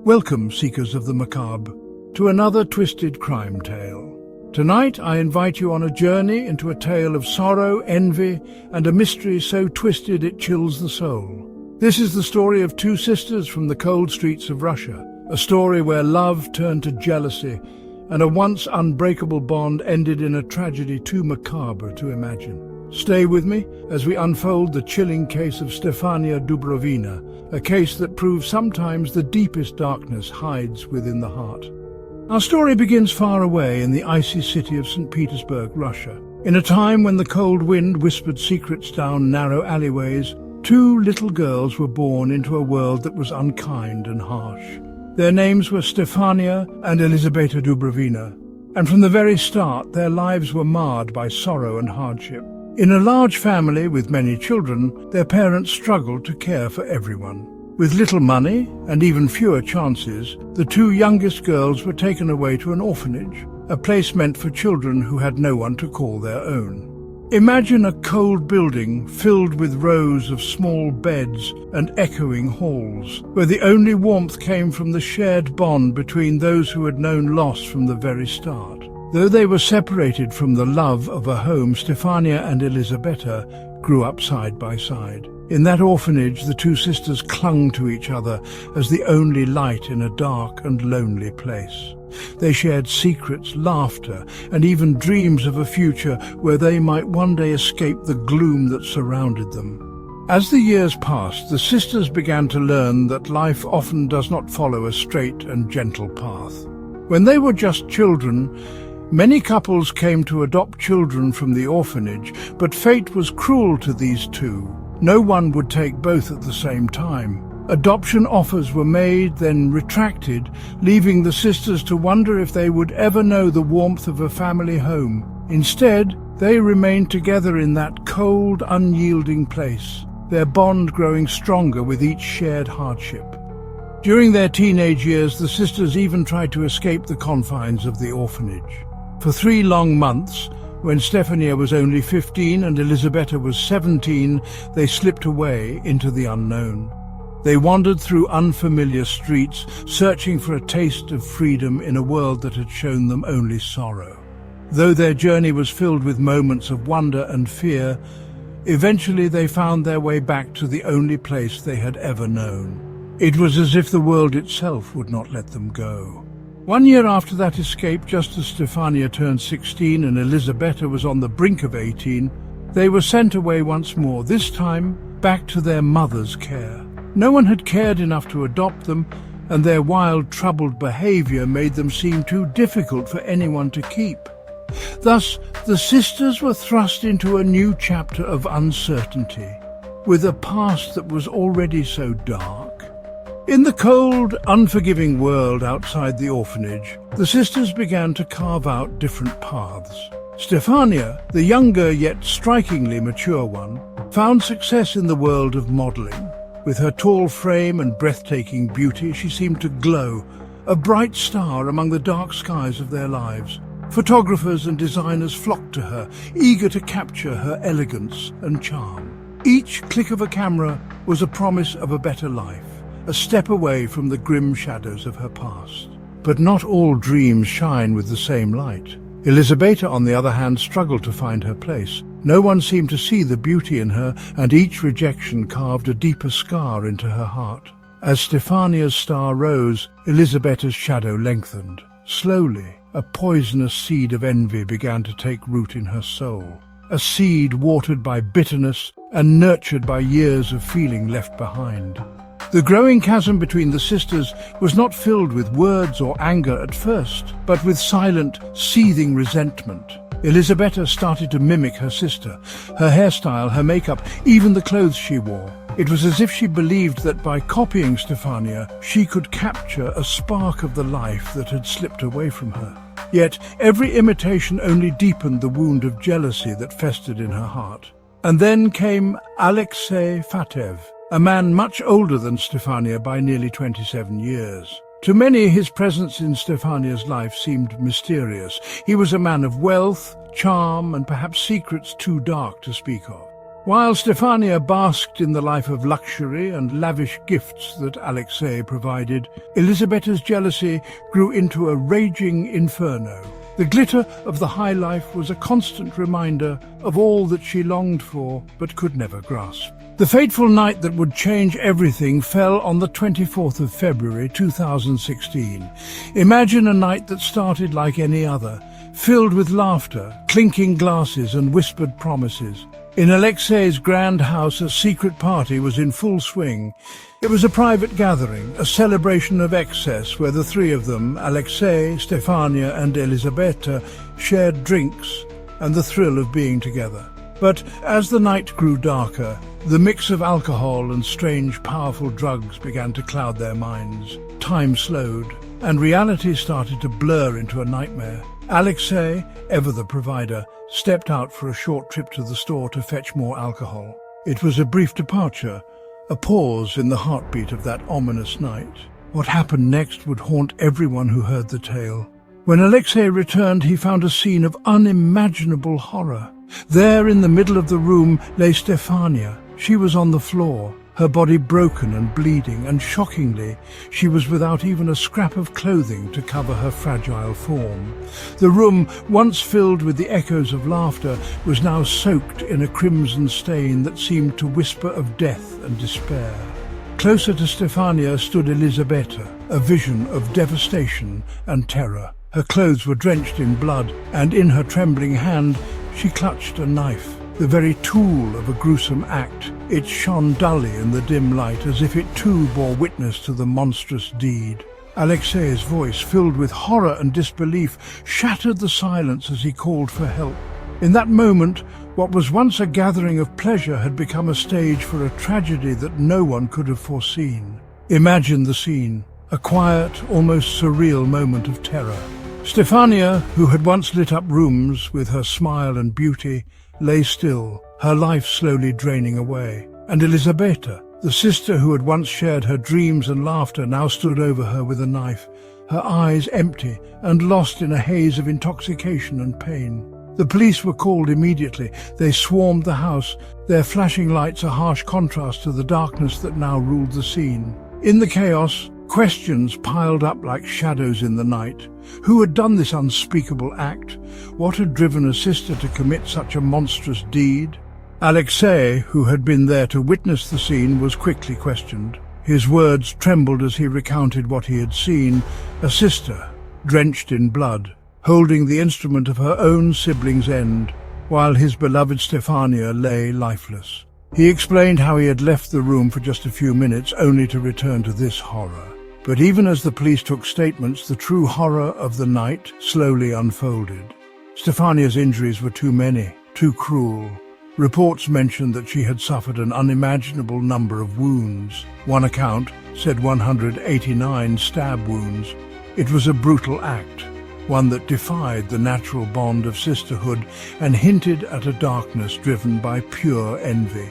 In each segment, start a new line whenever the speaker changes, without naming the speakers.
Welcome, seekers of the macabre, to another twisted crime tale. Tonight I invite you on a journey into a tale of sorrow, envy, and a mystery so twisted it chills the soul. This is the story of two sisters from the cold streets of Russia, a story where love turned to jealousy, and a once unbreakable bond ended in a tragedy too macabre to imagine. Stay with me as we unfold the chilling case of Stefania Dubrovina, a case that proves sometimes the deepest darkness hides within the heart. Our story begins far away in the icy city of St. Petersburg, Russia. In a time when the cold wind whispered secrets down narrow alleyways, two little girls were born into a world that was unkind and harsh. Their names were Stefania and Elizabeta Dubrovina, and from the very start their lives were marred by sorrow and hardship. In a large family with many children, their parents struggled to care for everyone. With little money and even fewer chances, the two youngest girls were taken away to an orphanage, a place meant for children who had no one to call their own. Imagine a cold building filled with rows of small beds and echoing halls, where the only warmth came from the shared bond between those who had known loss from the very start. Though they were separated from the love of a home, Stefania and Elizabeta grew up side by side. In that orphanage, the two sisters clung to each other as the only light in a dark and lonely place. They shared secrets, laughter, and even dreams of a future where they might one day escape the gloom that surrounded them. As the years passed, the sisters began to learn that life often does not follow a straight and gentle path. When they were just children, many couples came to adopt children from the orphanage, but fate was cruel to these two. No one would take both at the same time. Adoption offers were made, then retracted, leaving the sisters to wonder if they would ever know the warmth of a family home. Instead, they remained together in that cold, unyielding place, their bond growing stronger with each shared hardship. During their teenage years, the sisters even tried to escape the confines of the orphanage. For 3 long months, when Stefania was only 15 and Elizabeta was 17, they slipped away into the unknown. They wandered through unfamiliar streets, searching for a taste of freedom in a world that had shown them only sorrow. Though their journey was filled with moments of wonder and fear, eventually they found their way back to the only place they had ever known. It was as if the world itself would not let them go. 1 year after that escape, just as Stefania turned 16 and Elizabeta was on the brink of 18, they were sent away once more, this time back to their mother's care. No one had cared enough to adopt them, and their wild, troubled behavior made them seem too difficult for anyone to keep. Thus, the sisters were thrust into a new chapter of uncertainty, with a past that was already so dark. In the cold, unforgiving world outside the orphanage, the sisters began to carve out different paths. Stefania, the younger yet strikingly mature one, found success in the world of modeling. With her tall frame and breathtaking beauty, she seemed to glow, a bright star among the dark skies of their lives. Photographers and designers flocked to her, eager to capture her elegance and charm. Each click of a camera was a promise of a better life, a step away from the grim shadows of her past. But not all dreams shine with the same light. Elizabeta, on the other hand, struggled to find her place. No one seemed to see the beauty in her, and each rejection carved a deeper scar into her heart. As Stefania's star rose, Elizabeta's shadow lengthened. Slowly, a poisonous seed of envy began to take root in her soul, a seed watered by bitterness and nurtured by years of feeling left behind. The growing chasm between the sisters was not filled with words or anger at first, but with silent, seething resentment. Elizabeta started to mimic her sister, her hairstyle, her makeup, even the clothes she wore. It was as if she believed that by copying Stefania, she could capture a spark of the life that had slipped away from her. Yet every imitation only deepened the wound of jealousy that festered in her heart. And then came Alexei Fatev, a man much older than Stefania by nearly 27 years. To many, his presence in Stefania's life seemed mysterious. He was a man of wealth, charm, and perhaps secrets too dark to speak of. While Stefania basked in the life of luxury and lavish gifts that Alexei provided, Elizabeta's jealousy grew into a raging inferno. The glitter of the high life was a constant reminder of all that she longed for but could never grasp. The fateful night that would change everything fell on the 24th of February 2016. Imagine a night that started like any other, filled with laughter, clinking glasses and whispered promises. In Alexei's grand house, a secret party was in full swing. It was a private gathering, a celebration of excess where the three of them, Alexei, Stefania and Elizabeta, shared drinks and the thrill of being together. But as the night grew darker, the mix of alcohol and strange, powerful drugs began to cloud their minds. Time slowed, and reality started to blur into a nightmare. Alexei, ever the provider, stepped out for a short trip to the store to fetch more alcohol. It was a brief departure, a pause in the heartbeat of that ominous night. What happened next would haunt everyone who heard the tale. When Alexei returned, he found a scene of unimaginable horror. There in the middle of the room lay Stefania. She was on the floor, her body broken and bleeding, and shockingly, she was without even a scrap of clothing to cover her fragile form. The room, once filled with the echoes of laughter, was now soaked in a crimson stain that seemed to whisper of death and despair. Closer to Stefania stood Elizabeta, a vision of devastation and terror. Her clothes were drenched in blood, and in her trembling hand she clutched a knife. The very tool of a gruesome act, it shone dully in the dim light as if it too bore witness to the monstrous deed. Alexei's voice, filled with horror and disbelief, shattered the silence as he called for help. In that moment, what was once a gathering of pleasure had become a stage for a tragedy that no one could have foreseen. Imagine the scene, a quiet, almost surreal moment of terror. Stefania, who had once lit up rooms with her smile and beauty, lay still, her life slowly draining away. And Elizabeta, the sister who had once shared her dreams and laughter, now stood over her with a knife, her eyes empty and lost in a haze of intoxication and pain. The police were called immediately. They swarmed the house, their flashing lights a harsh contrast to the darkness that now ruled the scene. In the chaos, questions piled up like shadows in the night. Who had done this unspeakable act? What had driven a sister to commit such a monstrous deed? Alexei, who had been there to witness the scene, was quickly questioned. His words trembled as he recounted what he had seen: a sister, drenched in blood, holding the instrument of her own sibling's end, while his beloved Stefania lay lifeless. He explained how he had left the room for just a few minutes, only to return to this horror. But even as the police took statements, the true horror of the night slowly unfolded. Stefania's injuries were too many, too cruel. Reports mentioned that she had suffered an unimaginable number of wounds. One account said 189 stab wounds. It was a brutal act, one that defied the natural bond of sisterhood and hinted at a darkness driven by pure envy.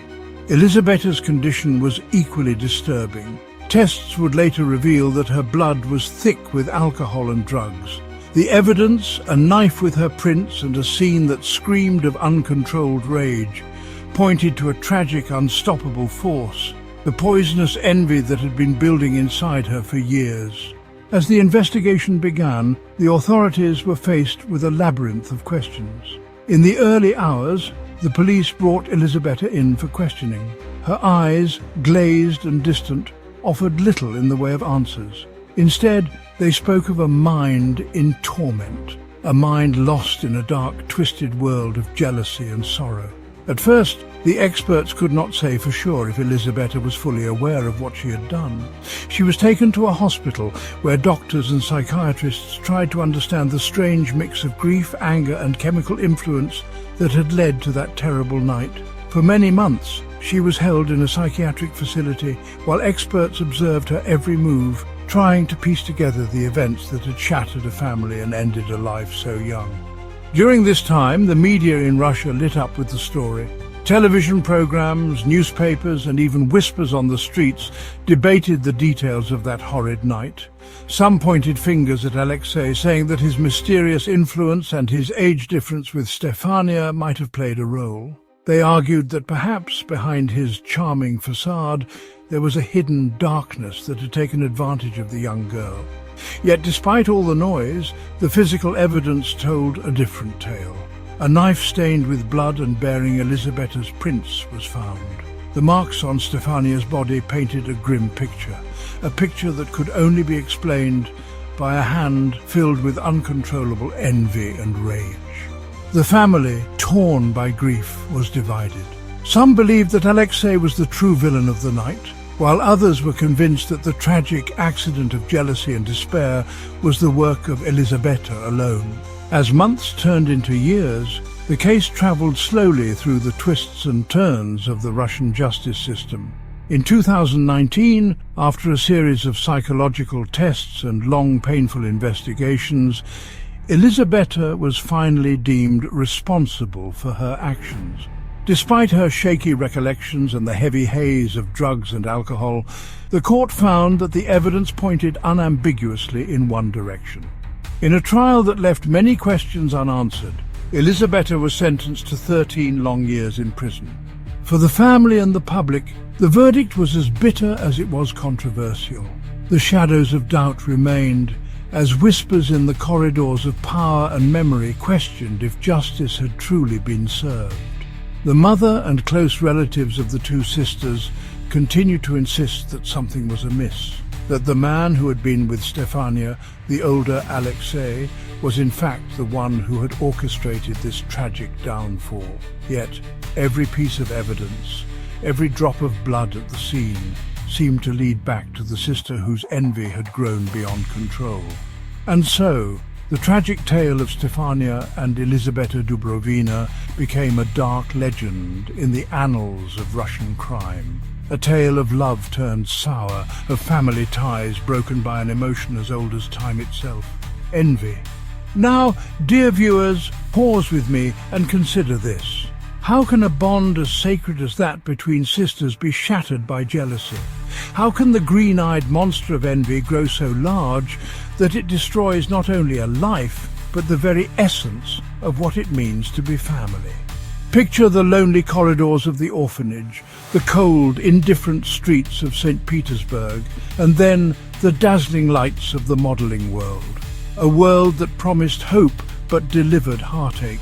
Elizabeta's condition was equally disturbing. Tests would later reveal that her blood was thick with alcohol and drugs. The evidence, a knife with her prints and a scene that screamed of uncontrolled rage, pointed to a tragic, unstoppable force, the poisonous envy that had been building inside her for years. As the investigation began, the authorities were faced with a labyrinth of questions. In the early hours, the police brought Elizabeta in for questioning. Her eyes, glazed and distant, offered little in the way of answers. Instead, they spoke of a mind in torment, a mind lost in a dark, twisted world of jealousy and sorrow. At first, the experts could not say for sure if Elizabeta was fully aware of what she had done. She was taken to a hospital where doctors and psychiatrists tried to understand the strange mix of grief, anger and chemical influence that had led to that terrible night. For many months, she was held in a psychiatric facility while experts observed her every move, trying to piece together the events that had shattered a family and ended a life so young. During this time, the media in Russia lit up with the story. Television programs, newspapers, and even whispers on the streets debated the details of that horrid night. Some pointed fingers at Alexei, saying that his mysterious influence and his age difference with Stefania might have played a role. They argued that perhaps behind his charming facade there was a hidden darkness that had taken advantage of the young girl. Yet despite all the noise, the physical evidence told a different tale. A knife stained with blood and bearing Elisabetta's prints was found. The marks on Stefania's body painted a grim picture, a picture that could only be explained by a hand filled with uncontrollable envy and rage. The family, torn by grief, was divided. Some believed that Alexei was the true villain of the night, while others were convinced that the tragic accident of jealousy and despair was the work of Elisabetta alone. As months turned into years, the case travelled slowly through the twists and turns of the Russian justice system. In 2019, after a series of psychological tests and long, painful investigations, Elisabetta was finally deemed responsible for her actions. Despite her shaky recollections and the heavy haze of drugs and alcohol, the court found that the evidence pointed unambiguously in one direction. In a trial that left many questions unanswered, Elisabetta was sentenced to 13 long years in prison. For the family and the public, the verdict was as bitter as it was controversial. The shadows of doubt remained, as whispers in the corridors of power and memory questioned if justice had truly been served. The mother and close relatives of the two sisters continued to insist that something was amiss, that the man who had been with Stefania, the older Alexei, was in fact the one who had orchestrated this tragic downfall. Yet every piece of evidence, every drop of blood at the scene, seemed to lead back to the sister whose envy had grown beyond control. And so, the tragic tale of Stefania and Elisabetta Dubrovina became a dark legend in the annals of Russian crime. A tale of love turned sour, of family ties broken by an emotion as old as time itself, envy. Now, dear viewers, pause with me and consider this. How can a bond as sacred as that between sisters be shattered by jealousy? How can the green-eyed monster of envy grow so large that it destroys not only a life, but the very essence of what it means to be family? Picture the lonely corridors of the orphanage, the cold, indifferent streets of St. Petersburg, and then the dazzling lights of the modelling world. A world that promised hope but delivered heartache.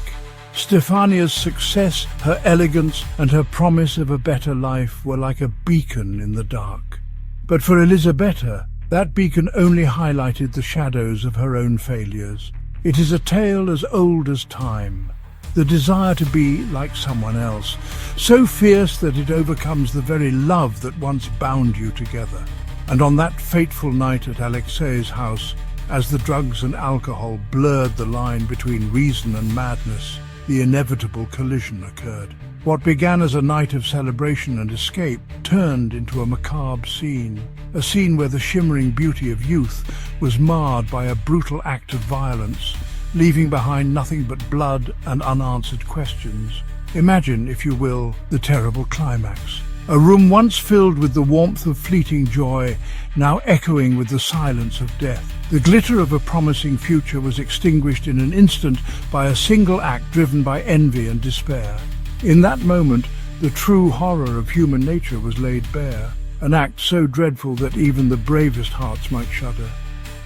Stefania's success, her elegance, and her promise of a better life were like a beacon in the dark. But for Elisabetta, that beacon only highlighted the shadows of her own failures. It is a tale as old as time. The desire to be like someone else, so fierce that it overcomes the very love that once bound you together. And on that fateful night at Alexei's house, as the drugs and alcohol blurred the line between reason and madness, the inevitable collision occurred. What began as a night of celebration and escape turned into a macabre scene, a scene where the shimmering beauty of youth was marred by a brutal act of violence, leaving behind nothing but blood and unanswered questions. Imagine, if you will, the terrible climax. A room once filled with the warmth of fleeting joy, now echoing with the silence of death. The glitter of a promising future was extinguished in an instant by a single act driven by envy and despair. In that moment, the true horror of human nature was laid bare, an act so dreadful that even the bravest hearts might shudder.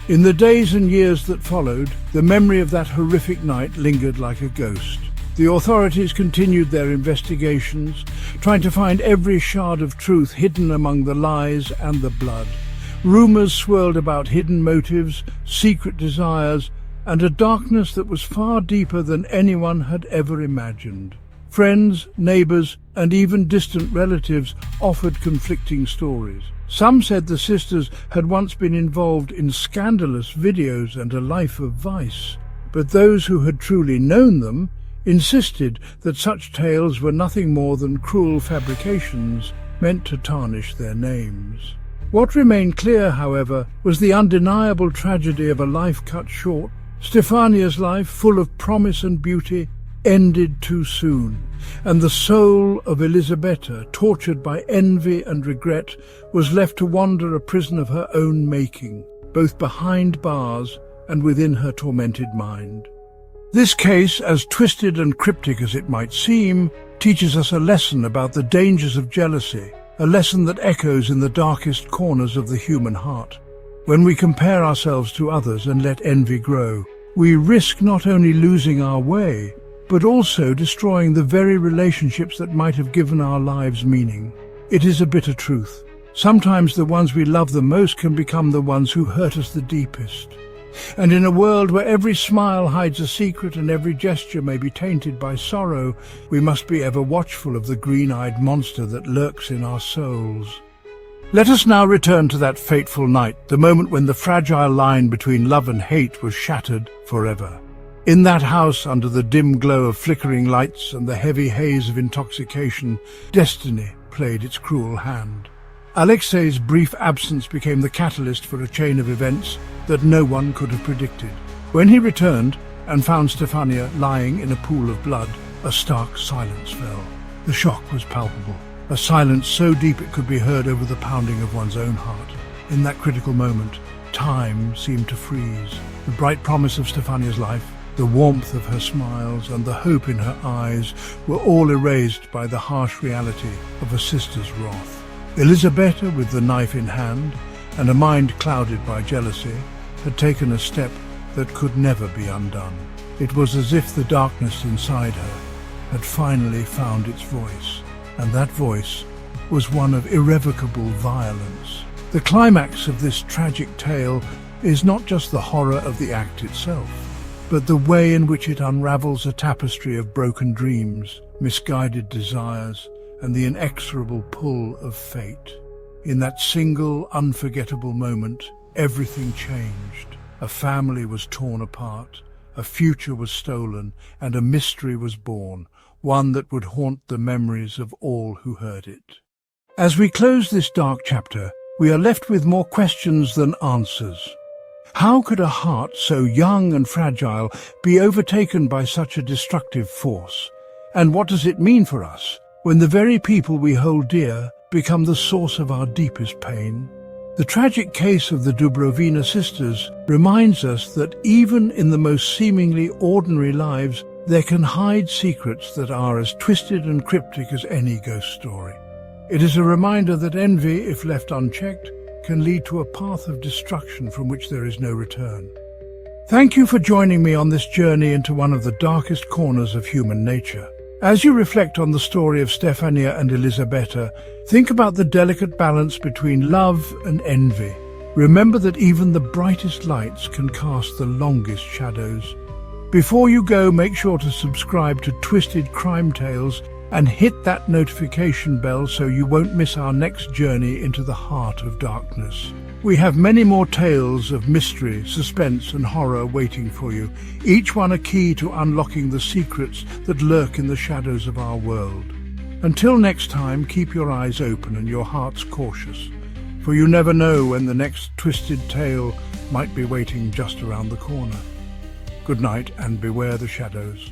In the days and years that followed, the memory of that horrific night lingered like a ghost. The authorities continued their investigations, trying to find every shard of truth hidden among the lies and the blood. Rumors swirled about hidden motives, secret desires, and a darkness that was far deeper than anyone had ever imagined. Friends, neighbors, and even distant relatives offered conflicting stories. Some said the sisters had once been involved in scandalous videos and a life of vice, but those who had truly known them insisted that such tales were nothing more than cruel fabrications meant to tarnish their names. What remained clear, however, was the undeniable tragedy of a life cut short. Stefania's life, full of promise and beauty, ended too soon, and the soul of Elisabetta, tortured by envy and regret, was left to wander a prison of her own making, both behind bars and within her tormented mind. This case, as twisted and cryptic as it might seem, teaches us a lesson about the dangers of jealousy, a lesson that echoes in the darkest corners of the human heart. When we compare ourselves to others and let envy grow, we risk not only losing our way, but also destroying the very relationships that might have given our lives meaning. It is a bitter truth. Sometimes the ones we love the most can become the ones who hurt us the deepest. And in a world where every smile hides a secret and every gesture may be tainted by sorrow, we must be ever watchful of the green-eyed monster that lurks in our souls. Let us now return to that fateful night, the moment when the fragile line between love and hate was shattered forever. In that house, under the dim glow of flickering lights and the heavy haze of intoxication, destiny played its cruel hand. Alexei's brief absence became the catalyst for a chain of events that no one could have predicted. When he returned and found Stefania lying in a pool of blood, a stark silence fell. The shock was palpable, a silence so deep it could be heard over the pounding of one's own heart. In that critical moment, time seemed to freeze. The bright promise of Stefania's life, the warmth of her smiles and the hope in her eyes were all erased by the harsh reality of a sister's wrath. Elisabetta, with the knife in hand and a mind clouded by jealousy, had taken a step that could never be undone. It was as if the darkness inside her had finally found its voice, and that voice was one of irrevocable violence. The climax of this tragic tale is not just the horror of the act itself, but the way in which it unravels a tapestry of broken dreams, misguided desires, and the inexorable pull of fate. In that single, unforgettable moment, everything changed. A family was torn apart, a future was stolen, and a mystery was born, one that would haunt the memories of all who heard it. As we close this dark chapter, we are left with more questions than answers. How could a heart so young and fragile be overtaken by such a destructive force? And what does it mean for us when the very people we hold dear become the source of our deepest pain? The tragic case of the Dubrovina sisters reminds us that even in the most seemingly ordinary lives, there can hide secrets that are as twisted and cryptic as any ghost story. It is a reminder that envy, if left unchecked, can lead to a path of destruction from which there is no return. Thank you for joining me on this journey into one of the darkest corners of human nature. As you reflect on the story of Stefania and Elisabetta, think about the delicate balance between love and envy. Remember that even the brightest lights can cast the longest shadows. Before you go, make sure to subscribe to Twisted Crime Tales and hit that notification bell so you won't miss our next journey into the heart of darkness. We have many more tales of mystery, suspense and horror waiting for you, each one a key to unlocking the secrets that lurk in the shadows of our world. Until next time, keep your eyes open and your hearts cautious, for you never know when the next twisted tale might be waiting just around the corner. Good night and beware the shadows.